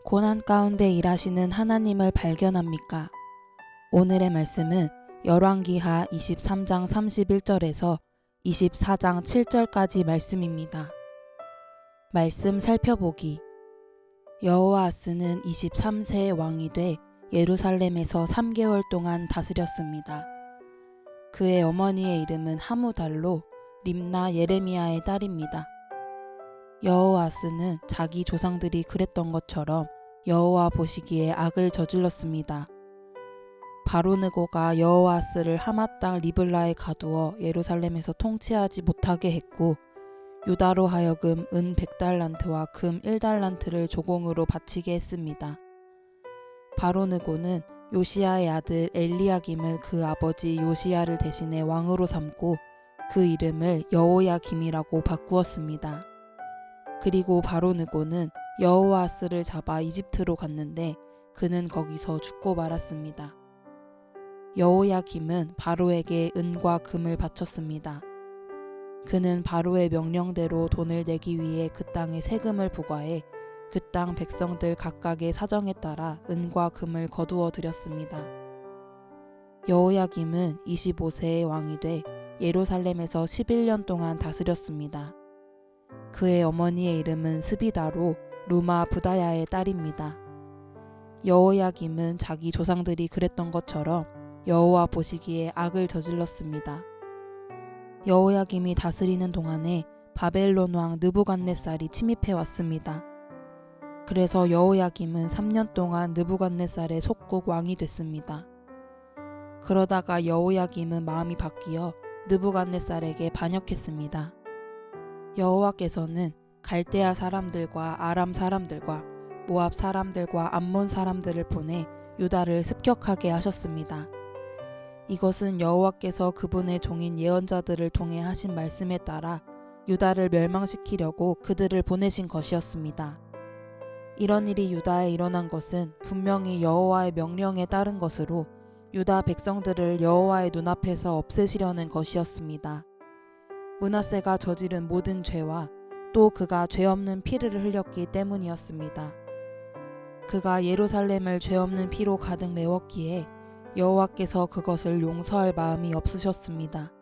고난 가운데 일하시는 하나님을 발견합니까? 오늘의 말씀은 열왕기하 23장 31절에서 24장 7절까지 말씀입니다. 말씀 살펴보기. 여호아스는 23세의 왕이 돼 예루살렘에서 3개월 동안 다스렸습니다. 그의 어머니의 이름은 하무달로 림나 예레미야의 딸입니다. 여호아스는 자기 조상들이 그랬던 것처럼 여호와 보시기에 악을 저질렀습니다. 바로느고가 여호아스를 하맛 땅 리블라에 가두어 예루살렘에서 통치하지 못하게 했고, 유다로 하여금 은 100달란트와 금 1달란트를 조공으로 바치게 했습니다. 바로느고는 요시야의 아들 엘리야김을 그 아버지 요시야를 대신해 왕으로 삼고 그 이름을 여호야김이라고 바꾸었습니다. 그리고 바로느고는 여호아스를 잡아 이집트로 갔는데 그는 거기서 죽고 말았습니다. 여호야김은 바로에게 은과 금을 바쳤습니다. 그는 바로의 명령대로 돈을 내기 위해 그 땅에 세금을 부과해 그 땅 백성들 각각의 사정에 따라 은과 금을 거두어 드렸습니다. 여호야김은 25세의 왕이 돼 예루살렘에서 11년 동안 다스렸습니다. 그의 어머니의 이름은 스비다로 루마 부다야의 딸입니다. 여호야김은 자기 조상들이 그랬던 것처럼 여호와 보시기에 악을 저질렀습니다. 여호야김이 다스리는 동안에 바벨론 왕 느부갓네살이 침입해 왔습니다. 그래서 여호야김은 3년 동안 느부갓네살의 속국 왕이 됐습니다. 그러다가 여호야김은 마음이 바뀌어 느부갓네살에게 반역했습니다. 여호와께서는 갈대아 사람들과 아람 사람들과 모압 사람들과 암몬 사람들을 보내 유다를 습격하게 하셨습니다. 이것은 여호와께서 그분의 종인 예언자들을 통해 하신 말씀에 따라 유다를 멸망시키려고 그들을 보내신 것이었습니다. 이런 일이 유다에 일어난 것은 분명히 여호와의 명령에 따른 것으로 유다 백성들을 여호와의 눈앞에서 없애시려는 것이었습니다. 므낫세가 저지른 모든 죄와 또 그가 죄 없는 피를 흘렸기 때문이었습니다. 그가 예루살렘을 죄 없는 피로 가득 메웠기에 여호와께서 그것을 용서할 마음이 없으셨습니다.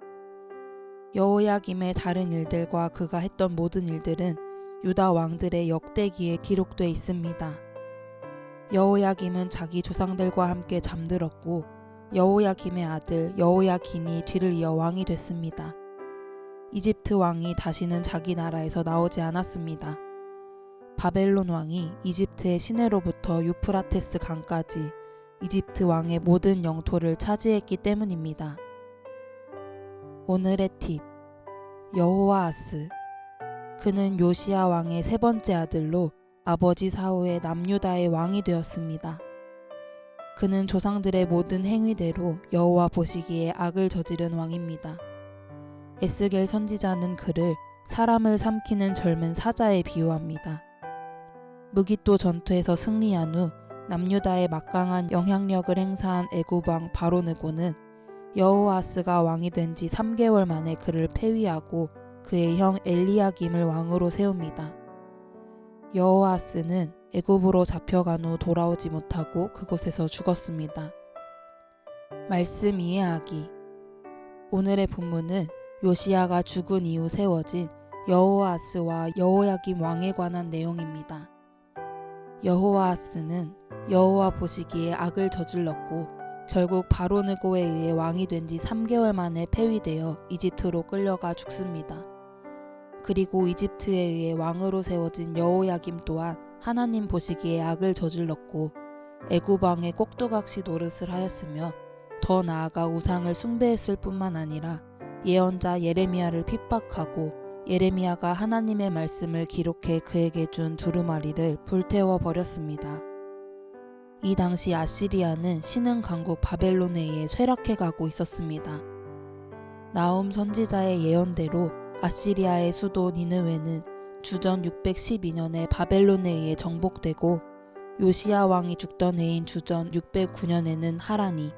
여호야김의 다른 일들과 그가 했던 모든 일들은 유다 왕들의 역대기에 기록돼 있습니다. 여호야김은 자기 조상들과 함께 잠들었고 여호야김의 아들 여호야긴이 뒤를 이어 왕이 됐습니다. 이집트 왕이 다시는 자기 나라에서 나오지 않았습니다. 바벨론 왕이 이집트의 시내로부터 유프라테스 강까지 이집트 왕의 모든 영토를 차지했기 때문입니다. 오늘의 팁. 여호아스. 그는 요시야 왕의 세 번째 아들로 아버지 사후에 남유다의 왕이 되었습니다. 그는 조상들의 모든 행위대로 여호와 보시기에 악을 저지른 왕입니다. 에스겔 선지자는 그를 사람을 삼키는 젊은 사자에 비유합니다. 무기또 전투에서 승리한 후 남유다에 막강한 영향력을 행사한 애굽 왕 바로느고는 여호아스가 왕이 된 지 3개월 만에 그를 폐위하고 그의 형 엘리야김을 왕으로 세웁니다. 여호아스는 애굽으로 잡혀간 후 돌아오지 못하고 그곳에서 죽었습니다. 말씀 이해하기. 오늘의 본문은 요시야가 죽은 이후 세워진 여호아스와 여호야김 왕에 관한 내용입니다. 여호아스는 여호와 보시기에 악을 저질렀고 결국 바로느고에 의해 왕이 된 지 3개월 만에 폐위되어 이집트로 끌려가 죽습니다. 그리고 이집트에 의해 왕으로 세워진 여호야김 또한 하나님 보시기에 악을 저질렀고 애굽 왕의 꼭두각시 노릇을 하였으며 더 나아가 우상을 숭배했을 뿐만 아니라 예언자 예레미야를 핍박하고 예레미야가 하나님의 말씀을 기록해 그에게 준 두루마리를 불태워 버렸습니다. 이 당시 아시리아는 신흥 강국 바벨론에 의해 쇠락해 가고 있었습니다. 나훔 선지자의 예언대로 아시리아의 수도 니느웨는 주전 612년에 바벨론에 의해 정복되고 요시야 왕이 죽던 해인 주전 609년에는 하란이,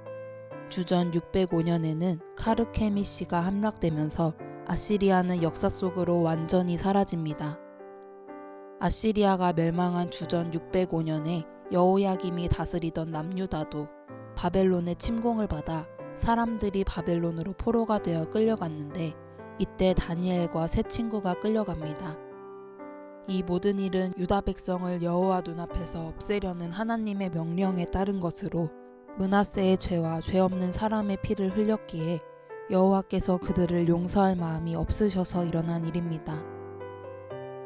주전 605년에는 카르케미시가 함락되면서 아시리아는 역사 속으로 완전히 사라집니다. 아시리아가 멸망한 주전 605년에 여호야김이 다스리던 남유다도 바벨론의 침공을 받아 사람들이 바벨론으로 포로가 되어 끌려갔는데 이때 다니엘과 세 친구가 끌려갑니다. 이 모든 일은 유다 백성을 여호와 눈앞에서 없애려는 하나님의 명령에 따른 것으로 므낫세의 죄와 죄 없는 사람의 피를 흘렸기에 여호와께서 그들을 용서할 마음이 없으셔서 일어난 일입니다.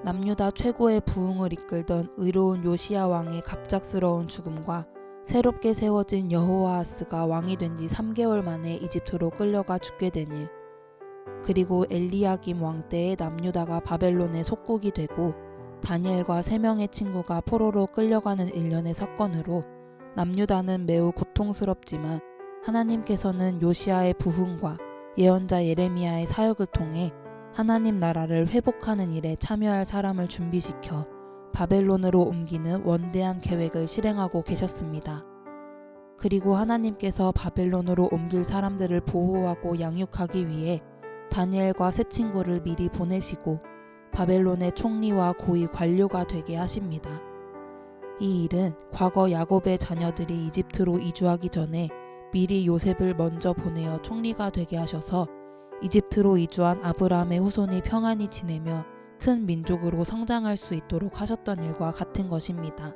남유다 최고의 부흥을 이끌던 의로운 요시야 왕의 갑작스러운 죽음과 새롭게 세워진 여호아하스가 왕이 된 지 3개월 만에 이집트로 끌려가 죽게 된 일, 그리고 엘리야김 왕 때에 남유다가 바벨론의 속국이 되고 다니엘과 3명의 친구가 포로로 끌려가는 일련의 사건으로 남유다는 매우 고통스럽지만 하나님께서는 요시야의 부흥과 예언자 예레미야의 사역을 통해 하나님 나라를 회복하는 일에 참여할 사람을 준비시켜 바벨론으로 옮기는 원대한 계획을 실행하고 계셨습니다. 그리고 하나님께서 바벨론으로 옮길 사람들을 보호하고 양육하기 위해 다니엘과 세 친구를 미리 보내시고 바벨론의 총리와 고위 관료가 되게 하십니다. 이 일은 과거 야곱의 자녀들이 이집트로 이주하기 전에 미리 요셉을 먼저 보내어 총리가 되게 하셔서 이집트로 이주한 아브라함의 후손이 평안히 지내며 큰 민족으로 성장할 수 있도록 하셨던 일과 같은 것입니다.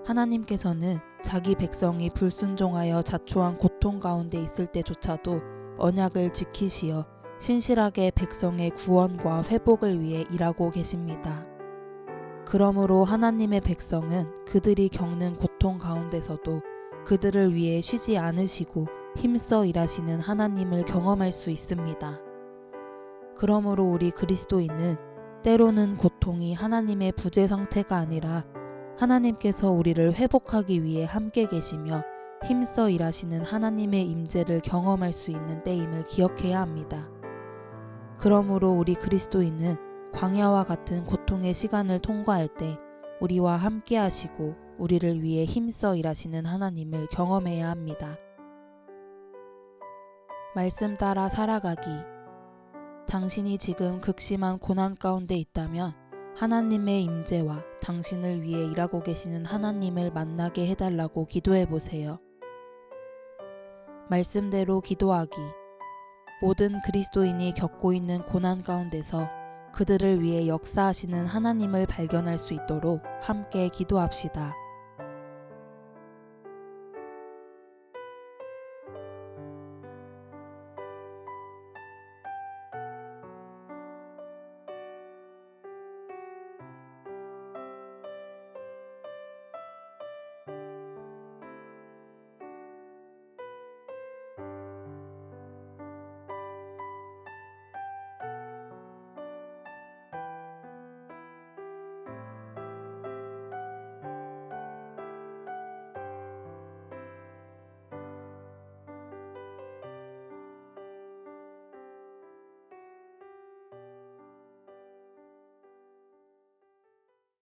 하나님께서는 자기 백성이 불순종하여 자초한 고통 가운데 있을 때조차도 언약을 지키시어 신실하게 백성의 구원과 회복을 위해 일하고 계십니다. 그러므로 하나님의 백성은 그들이 겪는 고통 가운데서도 그들을 위해 쉬지 않으시고 힘써 일하시는 하나님을 경험할 수 있습니다. 그러므로 우리 그리스도인은 때로는 고통이 하나님의 부재 상태가 아니라 하나님께서 우리를 회복하기 위해 함께 계시며 힘써 일하시는 하나님의 임재를 경험할 수 있는 때임을 기억해야 합니다. 그러므로 우리 그리스도인은 광야와 같은 고통의 시간을 통과할 때 우리와 함께 하시고 우리를 위해 힘써 일하시는 하나님을 경험해야 합니다. 말씀 따라 살아가기. 당신이 지금 극심한 고난 가운데 있다면 하나님의 임재와 당신을 위해 일하고 계시는 하나님을 만나게 해달라고 기도해 보세요. 말씀대로 기도하기. 모든 그리스도인이 겪고 있는 고난 가운데서 그들을 위해 역사하시는 하나님을 발견할 수 있도록 함께 기도합시다.